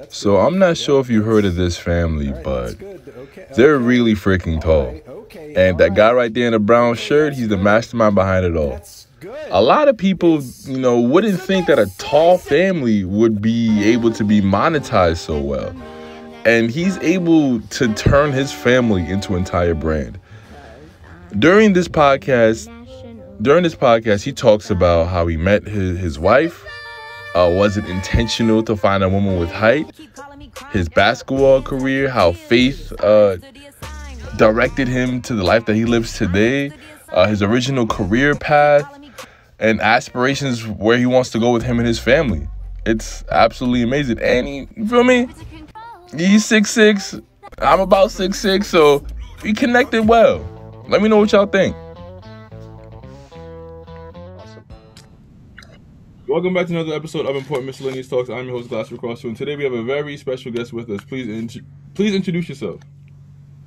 So I'm not sure if you heard of this family, but they're really freaking tall. And that guy right there in the brown shirt, he's the mastermind behind it all. A lot of people, wouldn't think that a tall family would be able to be monetized so well. And he's able to turn his family into an entire brand. During this podcast, he talks about how he met his wife. Was it intentional to find a woman with height? His basketball career, how faith directed him to the life that he lives today. His original career path and aspirations where he wants to go with him and his family. It's absolutely amazing. And you feel me? He's 6'6". I'm about 6'6", so we connected well. Let me know what y'all think. Welcome back to another episode of Important Miscellaneous Talks. I'm your host, Glasser Crossfield, and today we have a very special guest with us. Please introduce yourself.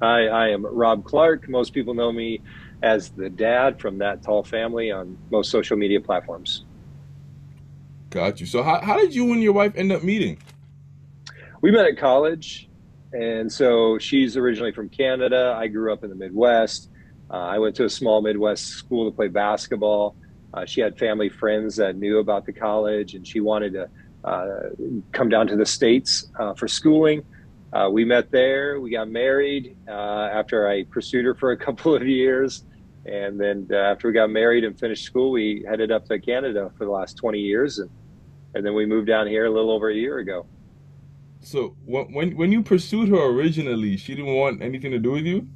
Hi, I am Rob Clark. Most people know me as the dad from That Tall Family on most social media platforms. Got you. So how did you and your wife end up meeting? We met at college, and so she's originally from Canada. I grew up in the Midwest. I went to a small Midwest school to play basketball. She had family friends that knew about the college, and she wanted to come down to the States for schooling. We met there. We got married after I pursued her for a couple of years. And then after we got married and finished school, we headed up to Canada for the last 20 years. And then we moved down here a little over a year ago. So when you pursued her originally, she didn't want anything to do with you?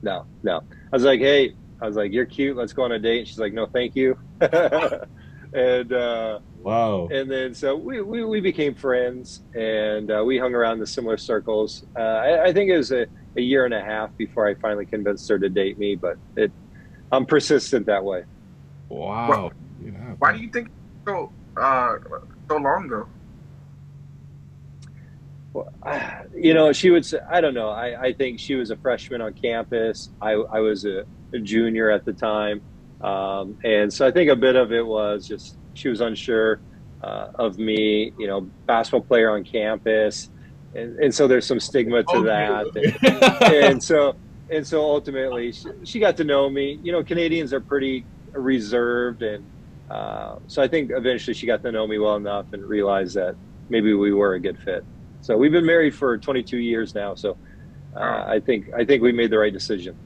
No. I was like, hey, you're cute. Let's go on a date. And she's like, no, thank you. And wow. And then so we became friends, and we hung around the similar circles. I think it was a year and a half before I finally convinced her to date me, but I'm persistent that way. Wow. Why do you think so long ago? Well, she would say, I don't know. I think she was a freshman on campus. I was a junior at the time. And so I think a bit of it was just she was unsure of me, basketball player on campus. And so there's some stigma to that. And so ultimately she got to know me. Canadians are pretty reserved. And so I think eventually she got to know me well enough and realized that maybe we were a good fit. So we've been married for 22 years now. So I think we made the right decision.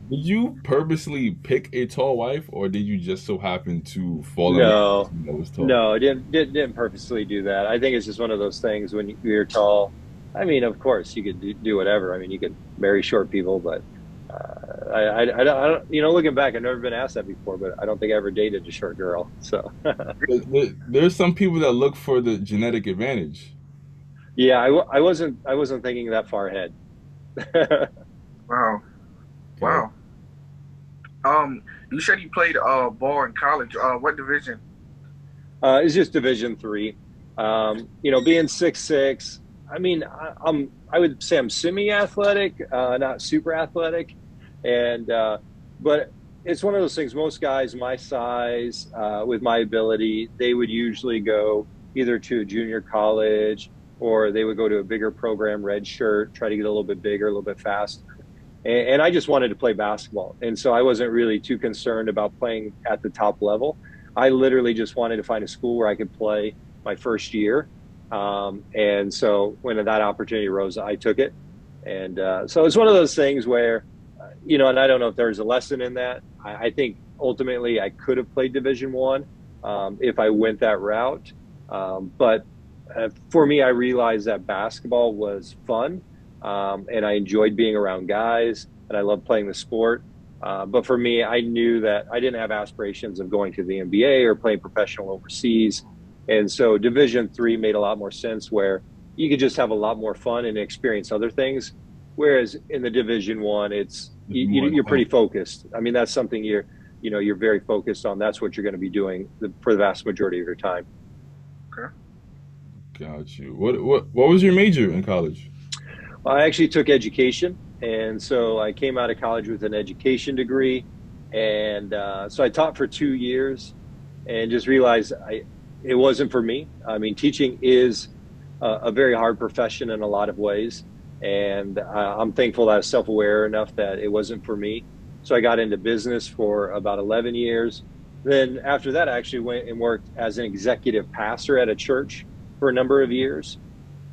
Did you purposely pick a tall wife, or did you just so happen to fall in love with someone that was tall? No, I didn't purposely do that. I think it's just one of those things when you're tall. I mean, of course, you could do whatever. I mean, you could marry short people, but I don't. Looking back, I've never been asked that before, but I don't think I ever dated a short girl. So there's some people that look for the genetic advantage. Yeah, I wasn't thinking that far ahead. Wow. Wow. You said you played ball in college. What division? It's just Division III. Being 6'6", I mean, I would say I'm semi-athletic, not super athletic, and but it's one of those things. Most guys my size, with my ability, they would usually go either to a junior college or they would go to a bigger program, red shirt, try to get a little bit bigger, a little bit faster. And I just wanted to play basketball. And so I wasn't really too concerned about playing at the top level. I literally just wanted to find a school where I could play my first year. And so when that opportunity arose, I took it. And so it's one of those things where, and I don't know if there's a lesson in that. I think ultimately I could have played Division I if I went that route. But for me, I realized that basketball was fun. And I enjoyed being around guys, and I loved playing the sport. But for me, I knew that I didn't have aspirations of going to the NBA or playing professional overseas. And so Division III made a lot more sense, where you could just have a lot more fun and experience other things. Whereas in the Division I, you're pretty focused. I mean, that's something you're very focused on. That's what you're going to be doing for the vast majority of your time. Okay. Got you. What was your major in college? I actually took education, and so I came out of college with an education degree, and so I taught for 2 years, and just realized it wasn't for me. I mean, teaching is a very hard profession in a lot of ways. And I'm thankful that I was self-aware enough that it wasn't for me. So I got into business for about 11 years. Then after that, I actually went and worked as an executive pastor at a church for a number of years.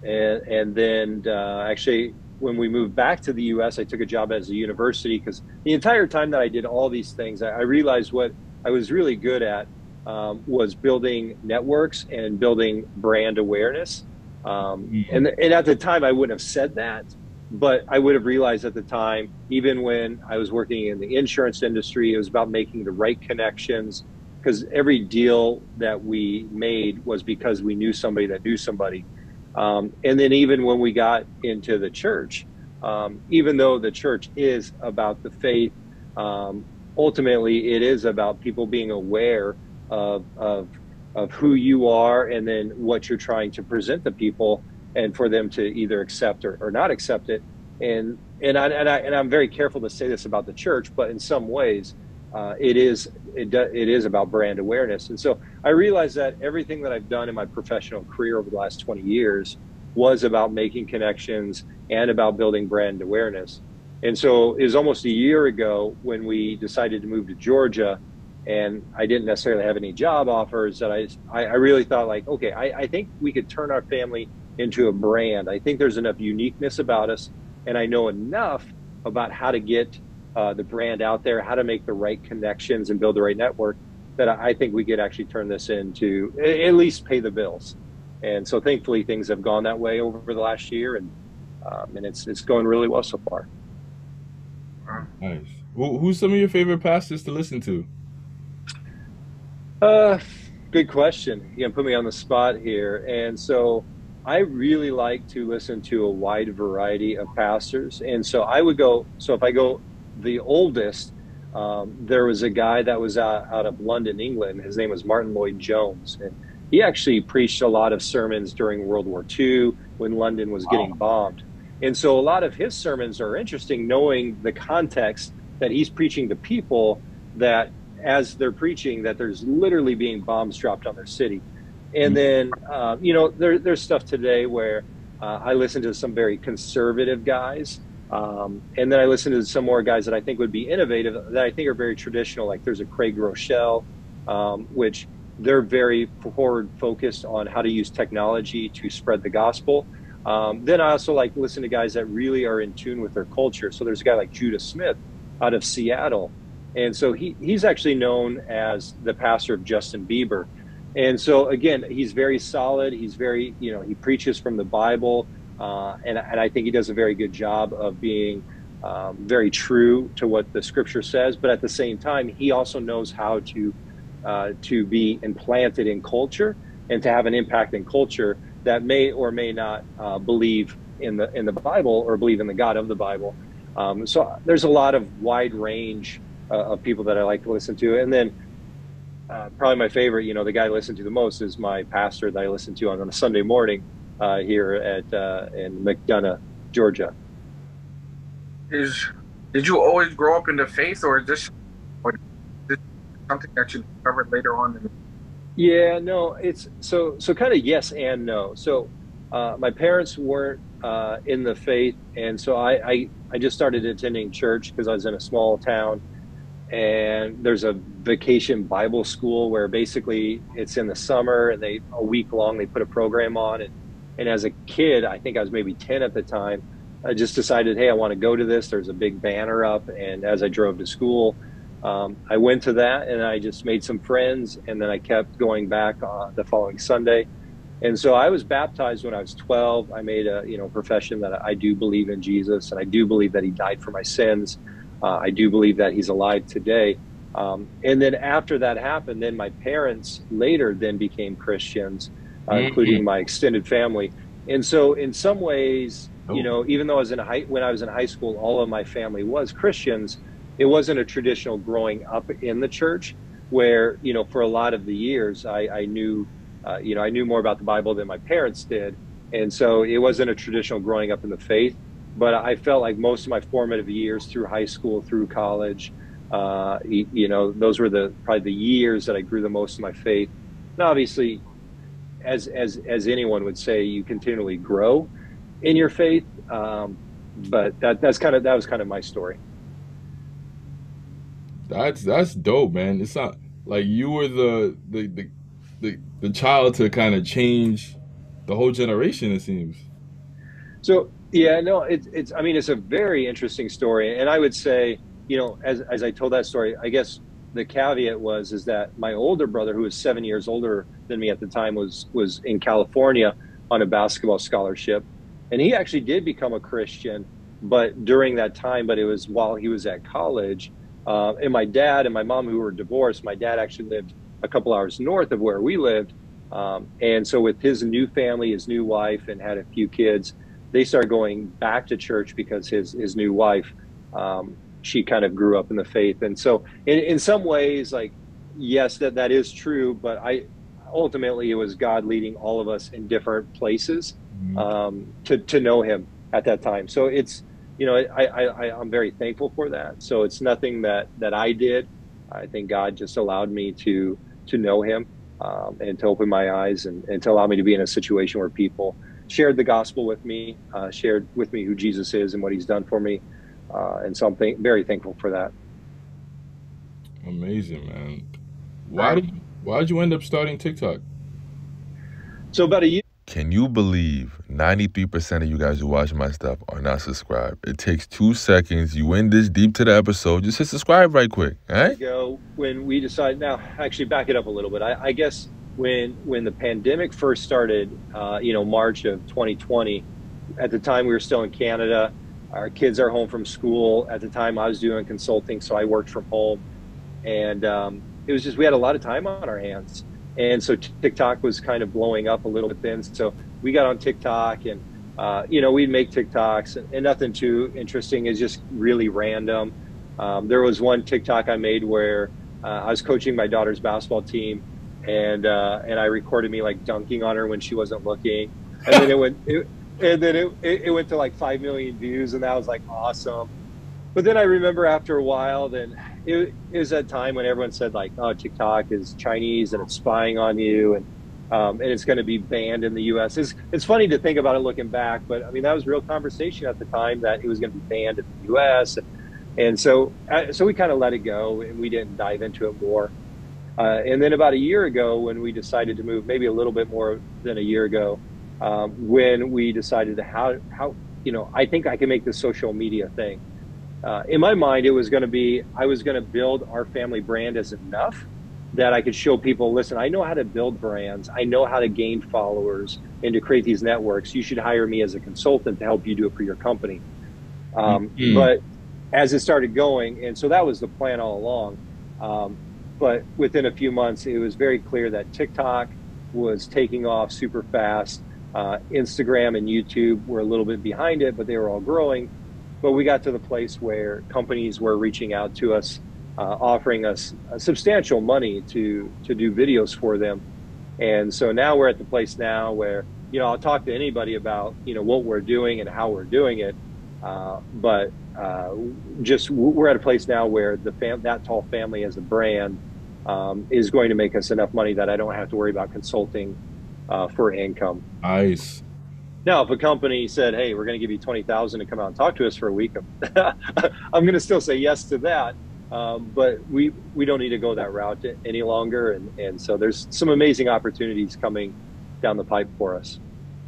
And then actually, when we moved back to the U.S., I took a job as a university because the entire time that I did all these things, I realized what I was really good at was building networks and building brand awareness. And at the time, I wouldn't have said that, but I would have realized at the time, even when I was working in the insurance industry, it was about making the right connections, because every deal that we made was because we knew somebody that knew somebody. And then even when we got into the church, even though the church is about the faith, ultimately it is about people being aware of who you are and then what you're trying to present to people, and for them to either accept or not accept it. And I'm very careful to say this about the church, but in some ways, it is about brand awareness. And so I realized that everything that I've done in my professional career over the last 20 years was about making connections and about building brand awareness. And so it was almost a year ago when we decided to move to Georgia, and I didn't necessarily have any job offers, that I really thought, like, okay, I think we could turn our family into a brand. I think there's enough uniqueness about us, and I know enough about how to get the brand out there, how to make the right connections and build the right network, that I think we could actually turn this into at least pay the bills. And so thankfully things have gone that way over the last year, and it's going really well so far. Nice. Who's some of your favorite pastors to listen to? Good question. You can put me on the spot here. And so I really like to listen to a wide variety of pastors. And so if I go the oldest, there was a guy that was out of London, England. His name was Martin Lloyd-Jones. And he actually preached a lot of sermons during World War II when London was getting bombed. And so a lot of his sermons are interesting, knowing the context that he's preaching to people that as they're preaching that there's literally being bombs dropped on their city. And then, there's stuff today where I listen to some very conservative guys. And then I listen to some more guys that I think would be innovative, that I think are very traditional. Like there's a Craig Rochelle, which they're very forward focused on how to use technology to spread the gospel. Then I also like to listen to guys that really are in tune with their culture. So there's a guy like Judah Smith out of Seattle. And so he's actually known as the pastor of Justin Bieber. And so, again, he's very solid. He's very, he preaches from the Bible. And I think he does a very good job of being very true to what the scripture says. But at the same time, he also knows how to be implanted in culture and to have an impact in culture that may or may not believe in the Bible or believe in the God of the Bible. So there's a lot of wide range of people that I like to listen to. And then probably my favorite, the guy I listen to the most is my pastor that I listen to on a Sunday morning here in McDonough, Georgia. Did you always grow up in the faith, or is this something that you discovered later on? Yeah, no, it's so kind of yes and no. So my parents weren't in the faith, and so I just started attending church because I was in a small town. And there's a vacation Bible school where basically it's in the summer, and a week long they put a program on. And as a kid, I think I was maybe 10 at the time, I just decided, hey, I want to go to this. There's a big banner up. And as I drove to school, I went to that, and I just made some friends. And then I kept going back the following Sunday. And so I was baptized when I was 12. I made a profession that I do believe in Jesus, and I do believe that he died for my sins. I do believe that he's alive today. And then after that happened, then my parents later then became Christians, including my extended family. And so in some ways, even though when I was in high school, all of my family was Christians, it wasn't a traditional growing up in the church where, for a lot of the years I knew, I knew more about the Bible than my parents did. And so it wasn't a traditional growing up in the faith. But I felt like most of my formative years through high school, through college, those were probably the years that I grew the most in my faith. And obviously, as anyone would say, you continually grow in your faith. But that was kind of my story. That's dope, man. It's not like you were the child to kind of change the whole generation, it seems. So yeah, no, it's I mean, it's a very interesting story, and I would say, as I told that story, I guess the caveat is that my older brother, who was 7 years older than me at the time, was in California on a basketball scholarship, and he actually did become a Christian, but during that time, but it was while he was at college. And my dad and my mom, who were divorced, my dad actually lived a couple hours north of where we lived, and so with his new family, his new wife, and had a few kids, they started going back to church because his new wife, she kind of grew up in the faith. And so in some ways, like, yes, that is true, but ultimately it was God leading all of us in different places, to know him at that time. So it's, I'm very thankful for that. So it's nothing that I did. I think God just allowed me to know him, and to open my eyes, and to allow me to be in a situation where people shared the gospel with me, shared with me who Jesus is and what he's done for me. And so I'm very thankful for that. Amazing, man. Why did you end up starting TikTok? So about a year. Can you believe 93% of you guys who watch my stuff are not subscribed? It takes 2 seconds. You went this deep to the episode. Just hit subscribe right quick. All right? When we decided, now actually back it up a little bit. I guess when the pandemic first started, March of 2020, at the time we were still in Canada. Our kids are home from school. At the time I was doing consulting, so I worked from home. And it was just, we had a lot of time on our hands. And so TikTok was kind of blowing up a little bit then. So we got on TikTok, and, we'd make TikToks, and nothing too interesting. It's just really random. There was one TikTok I made where I was coaching my daughter's basketball team, and I recorded me like dunking on her when she wasn't looking. And then it went to like 5 million views, and that was like awesome. But then I remember after a while, then it was that time when everyone said like, oh, TikTok is Chinese and it's spying on you, and it's going to be banned in the US. It's funny to think about it looking back, but I mean, that was real conversation at the time that it was going to be banned in the US. And so we kind of let it go, and we didn't dive into it more. And then about a year ago, when we decided to move, maybe a little bit more than a year ago, when we decided how I think I can make this social media thing. In my mind, it was going to be, I was going to build our family brand as enough that I could show people, listen, I know how to build brands. I know how to gain followers and to create these networks. You should hire me as a consultant to help you do it for your company. But as it started going, and so that was the plan all along. But within a few months, it was very clear that TikTok was taking off super fast. Instagram and YouTube were a little bit behind it, but they were all growing. But we got to the place where companies were reaching out to us, offering us substantial money to do videos for them. And so now we're at the place now where, I'll talk to anybody about, what we're doing and how we're doing it. But we're at a place now where that Tall Family as a brand is going to make us enough money that I don't have to worry about consulting for income. Nice. Now, if a company said, hey, we're going to give you $20,000 to come out and talk to us for a week, I'm going to still say yes to that. But we don't need to go that route any longer. And so there's some amazing opportunities coming down the pipe for us.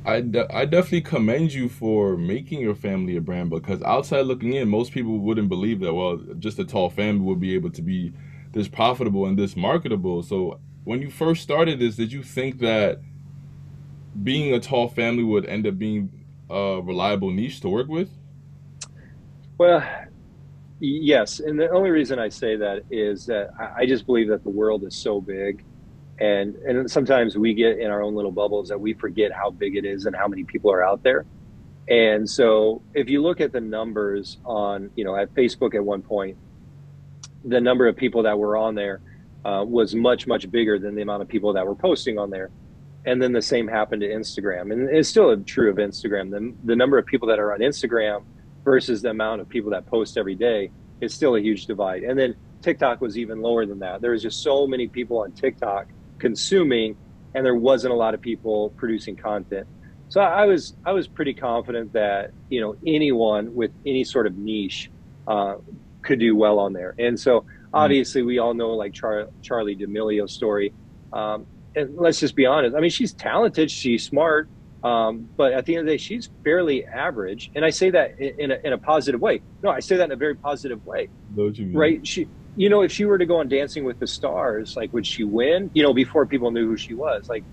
I definitely commend you for making your family a brand, because outside looking in, most people wouldn't believe that, well, just a Tall Family would be able to be this profitable and this marketable. So when you first started this, did you think that being a Tall Family would end up being a reliable niche to work with? Well, yes. And the only reason I say that is that I just believe that the world is so big. And sometimes we get in our own little bubbles that we forget how big it is and how many people are out there. And so if you look at the numbers on, at Facebook at one point, the number of people that were on there was much, much bigger than the amount of people that were posting on there. And then the same happened to Instagram. And it's still true of Instagram. The number of people that are on Instagram versus the amount of people that post every day is still a huge divide. And then TikTok was even lower than that. There was just so many people on TikTok consuming and there wasn't a lot of people producing content. So I was pretty confident that, you know, anyone with any sort of niche uh, could do well on there. And so Mm. obviously we all know like Charlie D'Amelio's story. And let's just be honest. I mean, she's talented, she's smart, but at the end of the day, she's fairly average. And I say that in a positive way. No, I say that in a very positive way, Know what you mean? right? You know, if she were to go on Dancing with the Stars, like, would she win? You know, before people knew who she was, like,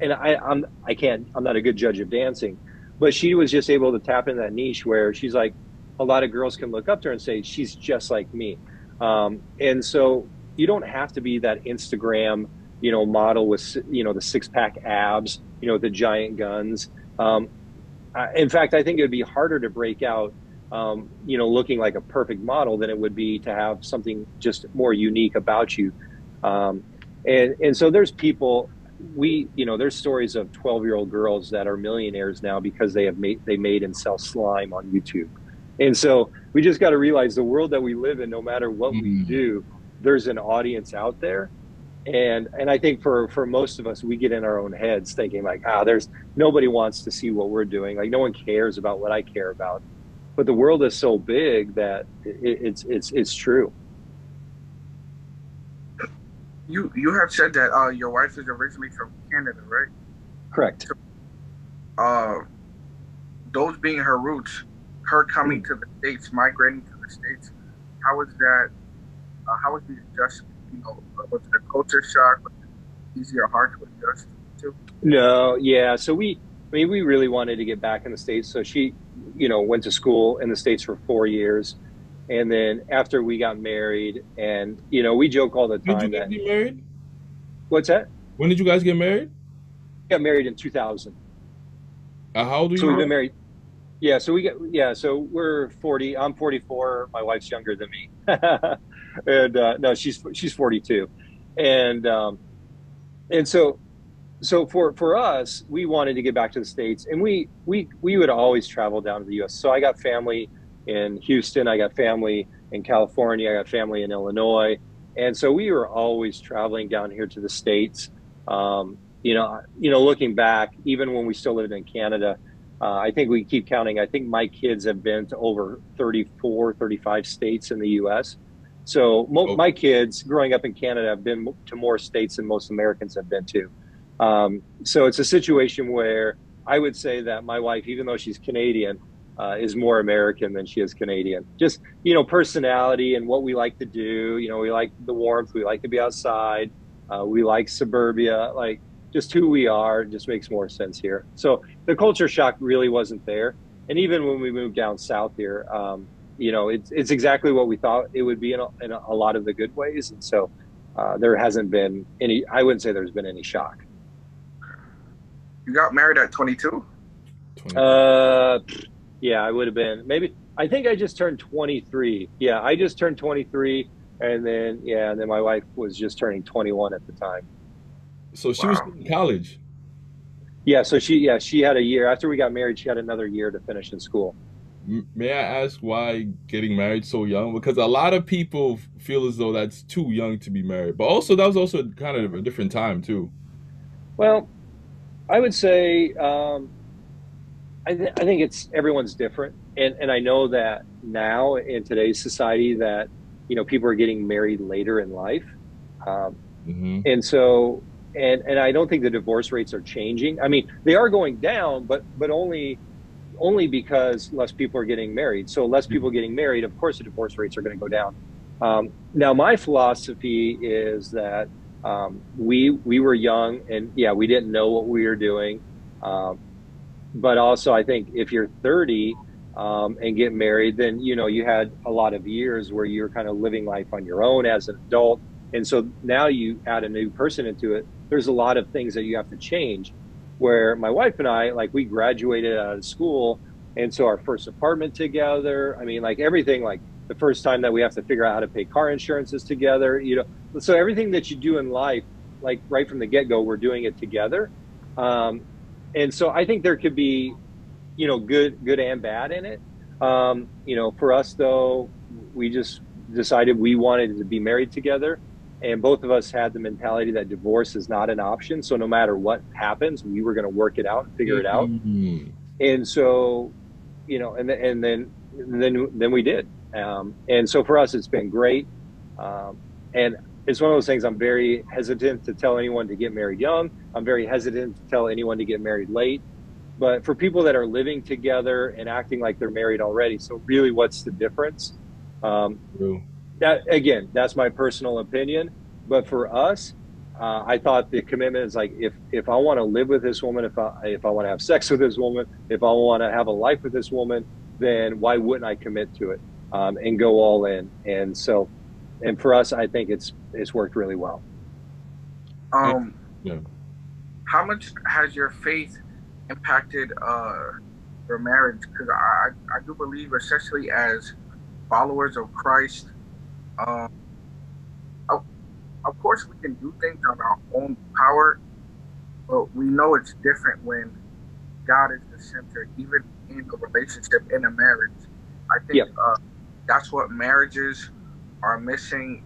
and I can't, I'm not a good judge of dancing, but she was just able to tap into that niche where she's like, a lot of girls can look up to her and say, she's just like me. And so you don't have to be that Instagram, you know, model with, you know, the six pack abs, you know, the giant guns. In fact, I think it would be harder to break out, you know, looking like a perfect model than it would be to have something just more unique about you. And so there's people, you know, there's stories of 12-year-old girls that are millionaires now because they made and sell slime on YouTube. And so we just got to realize the world that we live in, no matter what we Mm. do, there's an audience out there. And I think for most of us, we get in our own heads thinking like, there's nobody wants to see what we're doing. Like no one cares about what I care about. But the world is so big that it's true. You have said that your wife is originally from Canada, right? Correct. Uh, those being her roots, her coming to the States, migrating to the States, how was that? How was the adjustment? You know, was it a culture shock? Was it easy or hard to adjust to? No, yeah. So I mean, we really wanted to get back in the States. So she, you know, went to school in the States for 4 years. And then after we got married, and, you know, we joke all the When did you time guys that, get married? what's that? When did you guys get married? We got married in 2000. How old are So you we've been now? married. Yeah. So we're 40. I'm 44. My wife's younger than me. And no, she's 42. And, and so for us, we wanted to get back to the States, and we would always travel down to the US. So I got family in Houston, I got family in California, I got family in Illinois. And so we were always traveling down here to the States. Looking back, even when we still lived in Canada, I think we keep counting. I think my kids have been to over 34, 35 states in the US. So Oh, my kids growing up in Canada have been to more states than most Americans have been to. So it's a situation where I would say that my wife, even though she's Canadian, is more American than she is Canadian. Just, you know, personality and what we like to do. You know, we like the warmth. We like to be outside. We like suburbia. Like just who we are just makes more sense here. So the culture shock really wasn't there. And even when we moved down south here, you know, it's exactly what we thought it would be in a lot of the good ways. And so there hasn't been any, I wouldn't say there's been any shock. You got married at 22? 22. Uh, yeah, I would have been maybe. I think I just turned 23. Yeah, I just turned 23, and then my wife was just turning 21 at the time. So she was Wow. in college. Yeah, so she had a year after we got married. She had another year to finish in school. May I ask why getting married so young? Because a lot of people feel as though that's too young to be married. But also, that was also kind of a different time too. Well, I would say I think it's everyone's different, and I know that now in today's society that, you know, people are getting married later in life, um, Hmm. and so and I don't think the divorce rates are changing. I mean, they are going down, but only because less people are getting married. So less people getting married, of course, the divorce rates are going to go down. Now, my philosophy is that we were young, and yeah, we didn't know what we were doing. Um, but also, I think if you're 30 and get married, then you know you had a lot of years where you're kind of living life on your own as an adult, and so now you add a new person into it. There's a lot of things that you have to change. Where my wife and I, like, we graduated out of school, and so our first apartment together. I mean, like everything, like the first time that we have to figure out how to pay car insurances together. You know, so everything that you do in life, like right from the get go, we're doing it together. Um, and so I think there could be, you know, good and bad in it. You know, for us though, we just decided we wanted to be married together. And both of us had the mentality that divorce is not an option. So no matter what happens, we were going to work it out and figure it out. Mm. And so, you know, and then we did. And so for us, it's been great. And it's one of those things I'm very hesitant to tell anyone to get married young. I'm very hesitant to tell anyone to get married late. But for people that are living together and acting like they're married already, so really what's the difference? That, again, that's my personal opinion. But for us, I thought the commitment is like, if I want to live with this woman, if I want to have sex with this woman, if I want to have a life with this woman, then why wouldn't I commit to it and go all in? And so, and for us, I think it's worked really well. Yeah. How much has your faith impacted your marriage? Because I do believe, especially as followers of Christ, of course we can do things on our own power, but we know it's different when God is the center, even in a relationship, in a marriage. I think that's what marriages are missing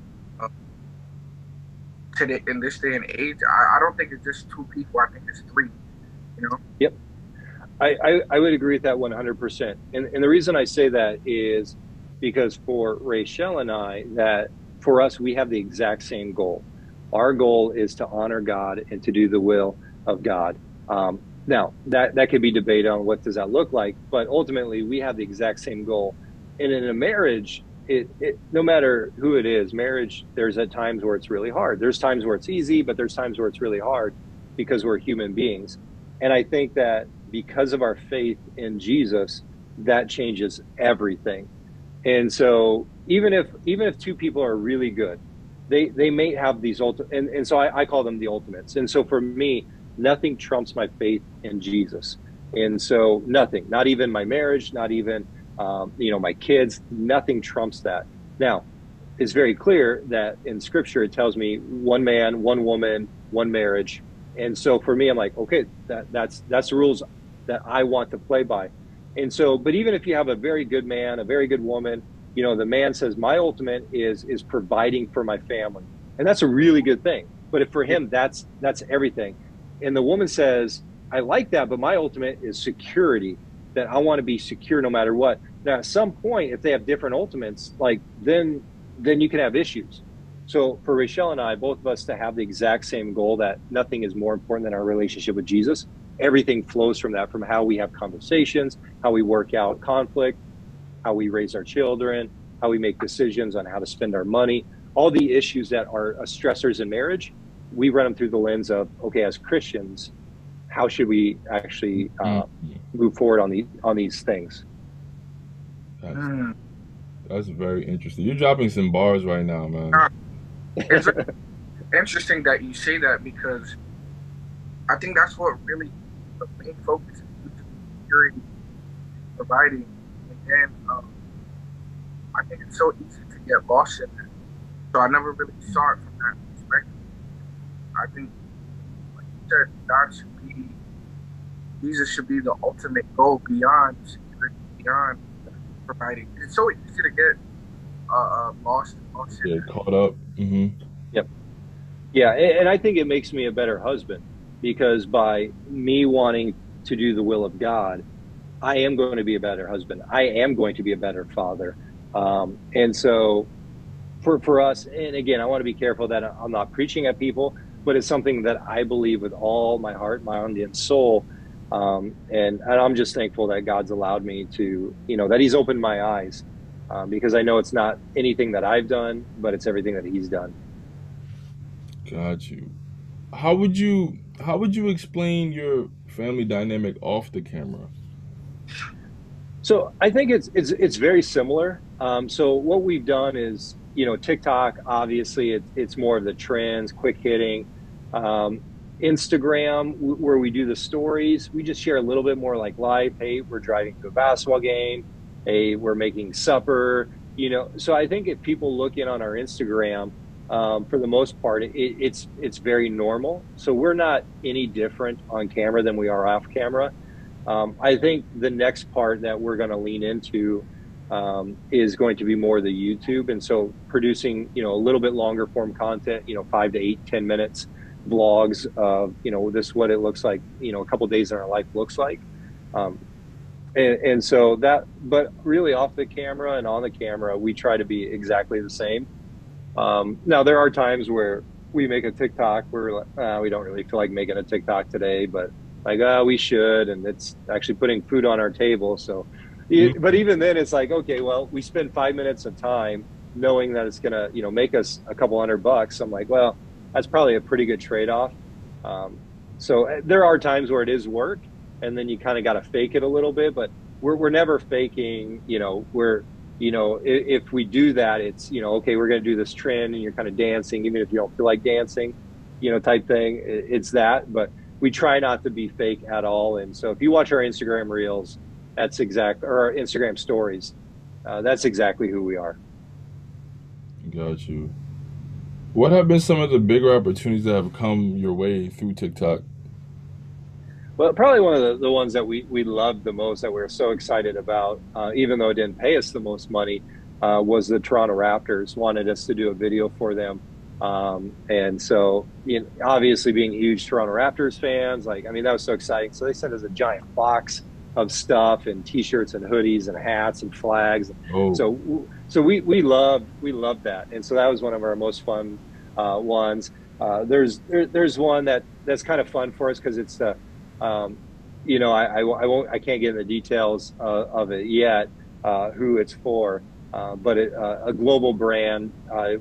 today in this day and age. I don't think it's just two people. I think it's three. You know. Yep. I would agree with that 100%. And the reason I say that is because for Rachel and I, that for us, we have the exact same goal. Our goal is to honor God and to do the will of God. Now, that could be debated on what does that look like, but ultimately we have the exact same goal. And in a marriage, no matter who it is, marriage, there's at times where it's really hard. There's times where it's easy, but there's times where it's really hard because we're human beings. And I think that because of our faith in Jesus, that changes everything. And so even if two people are really good, they may have these and so I call them the ultimates. And so for me, nothing trumps my faith in Jesus. And so nothing, not even my marriage, not even my kids, nothing trumps that. Now, it's very clear that in Scripture it tells me one man, one woman, one marriage. And so for me, I'm like, okay, that's the rules that I want to play by. And so, but even if you have a very good man, a very good woman, the man says, my ultimate is providing for my family. And that's a really good thing. But if for him, that's everything. And the woman says, I like that, but my ultimate is security, that I want to be secure no matter what. Now, at some point, if they have different ultimates, like then you can have issues. So for Rachel and I, both of us to have the exact same goal, that nothing is more important than our relationship with Jesus. Everything flows from that, from how we have conversations, how we work out conflict, how we raise our children, how we make decisions on how to spend our money. All the issues that are stressors in marriage, we run them through the lens of, okay, as Christians, how should we actually move forward on these things? That's very interesting. You're dropping some bars right now, man. It's interesting that you say that, because I think that's what really the main focus is, security, providing, and then I think it's so easy to get lost in that. So I never really saw it from that perspective. I think, like you said, Jesus should be the ultimate goal, beyond security, beyond providing. It's so easy to get lost in Get caught up. Mm-hmm. Yep. Yeah, and I think it makes me a better husband, because by me wanting to do the will of God, I am going to be a better husband. I am going to be a better father. And so for us, and again, I want to be careful that I'm not preaching at people, but it's something that I believe with all my heart, mind, and soul. And I'm just thankful that God's allowed me to, that He's opened my eyes, because I know it's not anything that I've done, but it's everything that He's done. Got you. How would you explain your family dynamic off the camera? So I think it's very similar. So what we've done is, TikTok, obviously it's more of the trends, quick hitting. Instagram, where we do the stories, we just share a little bit more like life. Hey, we're driving to a basketball game. Hey, we're making supper. So I think if people look in on our Instagram, for the most part, it's very normal. So we're not any different on camera than we are off camera. I think the next part that we're going to lean into is going to be more the YouTube. And so producing, a little bit longer form content, 5 to 8, 10 minutes vlogs of, this is what it looks like, a couple of days in our life looks like. Um, and so that, but really off the camera and on the camera, we try to be exactly the same. Now there are times where we make a TikTok where we're like, we don't really feel like making a TikTok today, but like, we should, and it's actually putting food on our table. So, but even then it's like, okay, well, we spend 5 minutes of time knowing that it's gonna, make us a couple $100. I'm like, well, that's probably a pretty good trade-off. So there are times where it is work, and then you kind of got to fake it a little bit, but we're never faking, if we do that, it's, okay, we're going to do this trend and you're kind of dancing, even if you don't feel like dancing, type thing. It's that, but we try not to be fake at all. And so if you watch our Instagram reels, or our Instagram stories, that's exactly who we are. Got you. What have been some of the bigger opportunities that have come your way through TikTok? Well, probably one of the ones that we loved the most, that we were so excited about, even though it didn't pay us the most money, was the Toronto Raptors wanted us to do a video for them. And so, obviously being huge Toronto Raptors fans, that was so exciting. So they sent us a giant box of stuff and T-shirts and hoodies and hats and flags. Oh. So we loved that. And so that was one of our most fun ones. There's one that's kind of fun for us because it's the I can't get into the details of it yet, who it's for, but a global brand.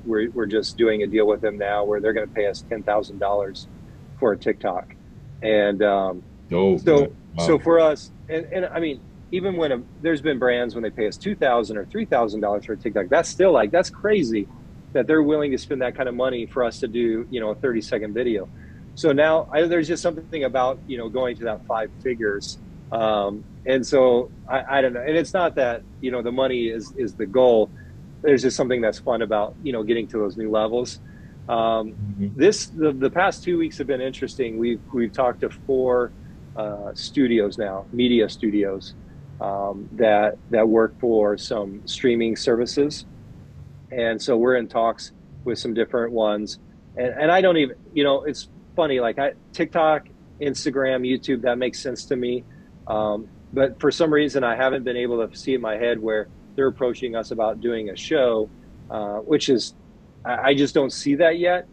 We're just doing a deal with them now where they're going to pay us $10,000 for a TikTok, and so for us, and I mean, even when there's been brands when they pay us $2,000 or $3,000 for a TikTok, that's still that's crazy that they're willing to spend that kind of money for us to do a 30-second video. So now there's just something about, going to that 5 figures. And so I don't know. And it's not that, the money is the goal. There's just something that's fun about, getting to those new levels. The past 2 weeks have been interesting. We've talked to 4 studios now, media studios, that work for some streaming services. And so we're in talks with some different ones. And I don't even, it's funny, TikTok, Instagram, YouTube, that makes sense to me. But for some reason, I haven't been able to see in my head where they're approaching us about doing a show, which is, I just don't see that yet.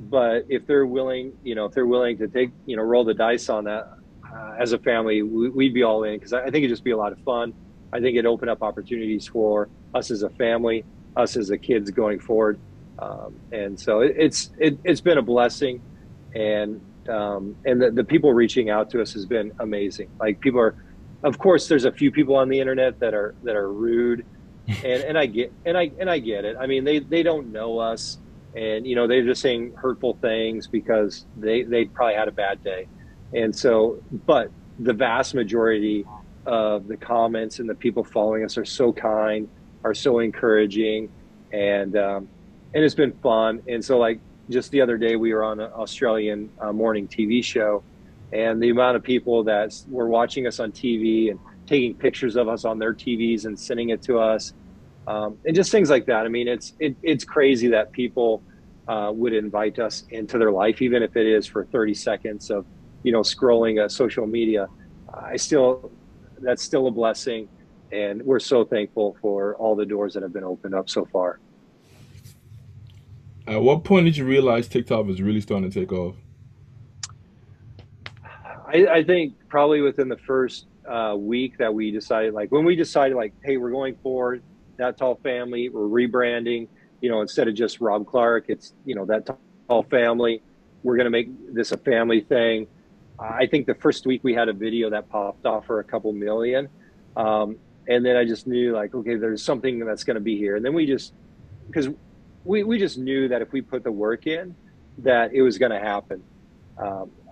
But if they're willing, to take, roll the dice on that, as a family, we'd be all in, because I think it'd just be a lot of fun. I think it'd open up opportunities for us as a family, us as the kids going forward. And so it's been a blessing. And the people reaching out to us has been amazing. People are, of course, there's a few people on the internet that are rude, and I get it. I mean, they don't know us, and they're just saying hurtful things because they probably had a bad day. And so, but the vast majority of the comments and the people following us are so kind, are so encouraging, and it's been fun. And so, just the other day, we were on an Australian morning TV show, and the amount of people that were watching us on TV and taking pictures of us on their TVs and sending it to us, and just things like that. I mean, it's crazy that people would invite us into their life, even if it is for 30 seconds of, scrolling social media. That's still a blessing, and we're so thankful for all the doors that have been opened up so far. At what point did you realize TikTok was really starting to take off? I think probably within the first week that we decided, when we decided, hey, we're going forward, That Tall Family, we're rebranding, instead of just Rob Clark, it's, That Tall Family. We're going to make this a family thing. I think the first week we had a video that popped off for a couple million. And then I just knew, okay, there's something that's going to be here. And then because we just knew that if we put the work in, that it was going to happen.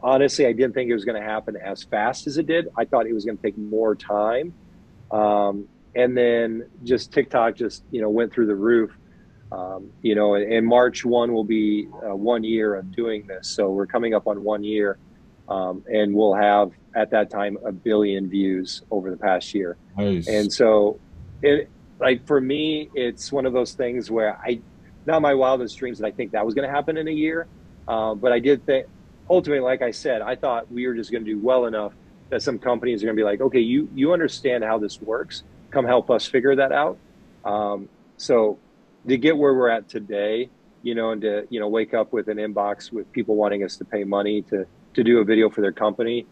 Honestly, I didn't think it was going to happen as fast as it did. I thought it was going to take more time. And then just TikTok went through the roof. And March 1 will be 1 year of doing this. So we're coming up on 1 year. And we'll have, at that time, 1 billion views over the past year. Nice. And so like for me, it's one of those things where not my wildest dreams that I think that was going to happen in a year. But I did think ultimately, like I said, I thought we were just going to do well enough that some companies are going to be like, okay, you understand how this works. Come help us figure that out. So to get where we're at today, and to, wake up with an inbox with people wanting us to pay money to do a video for their company.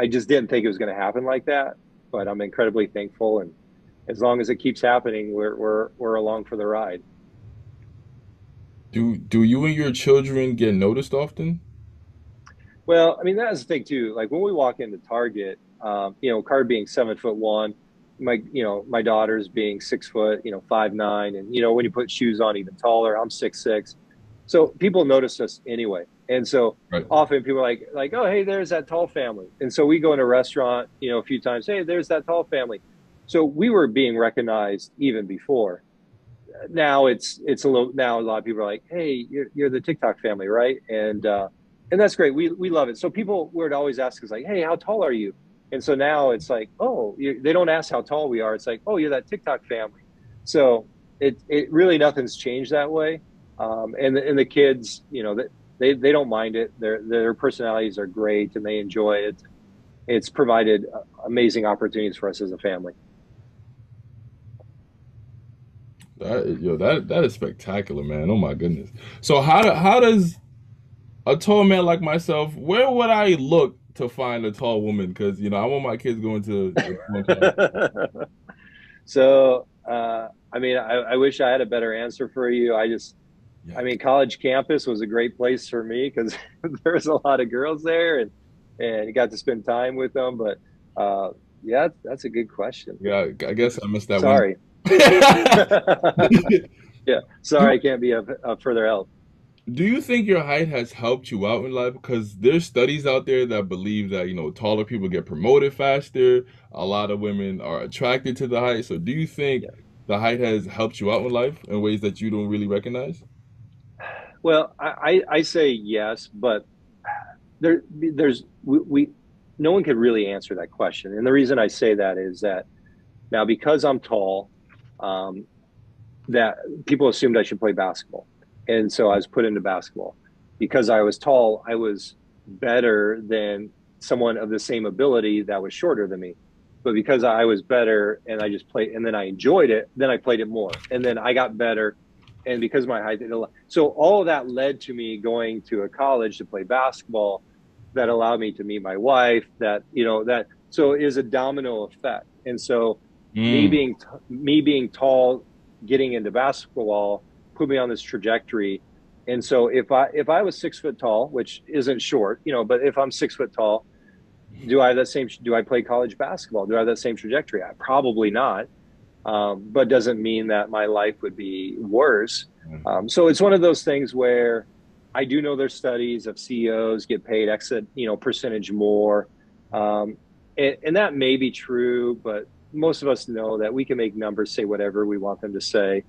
I just didn't think it was going to happen like that, but I'm incredibly thankful. And as long as it keeps happening, we're along for the ride. Do you and your children get noticed often? Well, I mean, that's the thing too. Like when we walk into Target, Card being 7'1", my daughter's being 6 foot, 5'9", and when you put shoes on, even taller. I'm 6'6", so people notice us anyway. And so Right. often people are like, oh, hey, there's that tall family. And so we go in a restaurant, a few times, hey, there's that tall family. So we were being recognized even before. Now now a lot of people are like, hey, you're the TikTok family, right? And that's great. We love it. So people would always ask us like, hey, how tall are you? And so now it's like, oh, they don't ask how tall we are. It's like, oh, you're that TikTok family. So it really nothing's changed that way. And the kids, they don't mind it. Their personalities are great and they enjoy it. It's provided amazing opportunities for us as a family. That is spectacular, man. Oh my goodness. So how does a tall man like myself, where would I look to find a tall woman? Because I want my kids going to a tall So, I mean, I wish I had a better answer for you. yeah. I mean, college campus was a great place for me because there was a lot of girls there, and you got to spend time with them. But yeah, that's a good question. Yeah, I guess I missed that one. Sorry. Yeah, sorry, I do can't be of further help. do you think your height has helped you out in life? Because there's studies out there that believe that, taller people get promoted faster. A lot of women are attracted to the height. So do you think Yeah. the height has helped you out in life in ways that you don't really recognize? Well, I say yes, but there's we no one could really answer that question. And the reason I say that is that now because I'm tall, um, that people assumed I should play basketball. And so I was put into basketball. Because I was tall, I was better than someone of the same ability that was shorter than me. But because I was better and I just played and then I enjoyed it, then I played it more. And then I got better. And because my height, so all of that led to me going to a college to play basketball that allowed me to meet my wife, so it is a domino effect. And so Mm. me being tall, getting into basketball put me on this trajectory. And so if I was 6 foot tall, which isn't short, but if I'm 6 foot tall, do I play college basketball? Do I have that same trajectory? Probably not. But doesn't mean that my life would be worse. So it's one of those things where I do know there's studies of CEOs get paid X, percentage more. Um, and that may be true, but most of us know that we can make numbers say whatever we want them to say.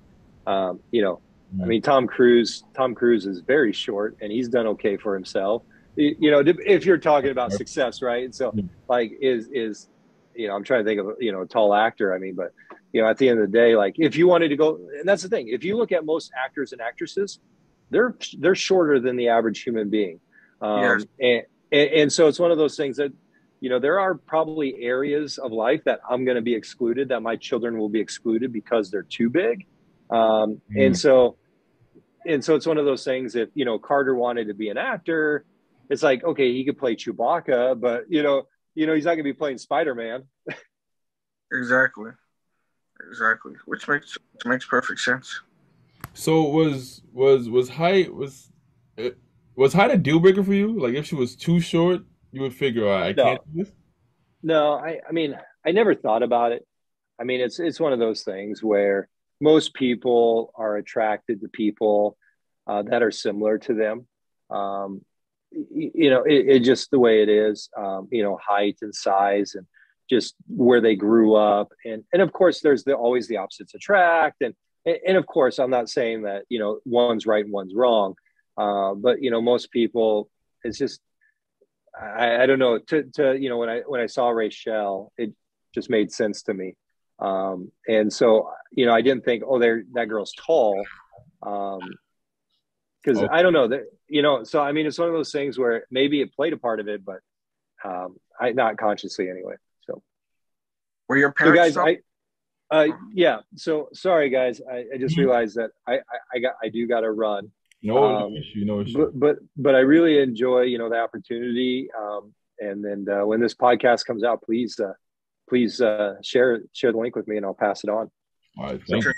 Um, you know, I Mm. mean, Tom Cruise is very short and he's done okay for himself. If you're talking about success, right? And so like I'm trying to think of, a tall actor. I mean, but at the end of the day, like if you wanted to go, and that's the thing, if you look at most actors and actresses, they're shorter than the average human being. Yes, And so it's one of those things that, there are probably areas of life that I'm going to be excluded, that my children will be excluded because they're too big. Um, and Mm. so, and so it's one of those things. If, Carter wanted to be an actor, it's like, okay, he could play Chewbacca, but he's not going to be playing Spider-Man. exactly, exactly. Which makes perfect sense. So uh, was height a deal breaker for you? Like if she was too short, you would figure, all right, I can't No, do this. no, I mean, I never thought about it. I mean, it's one of those things where most people are attracted to people that are similar to them. Um, it just the way it is. Height and size and just where they grew up, and of course, there's always the opposites attract, and of course, I'm not saying that one's right and one's wrong, but most people, it's just I don't know. To when I saw Rachel, it just made sense to me. And so, you know, I didn't think, oh, that girl's tall. Because I don't know that, you know, so I mean, it's one of those things where maybe it played a part of it, but not consciously anyway. So, were your parents? So guys, yeah. So sorry, guys. I just realized that I do got to run. No issue, no issue. But I really enjoy, you know, the opportunity. And then when this podcast comes out, please share the link with me, and I'll pass it on. All right, thank you.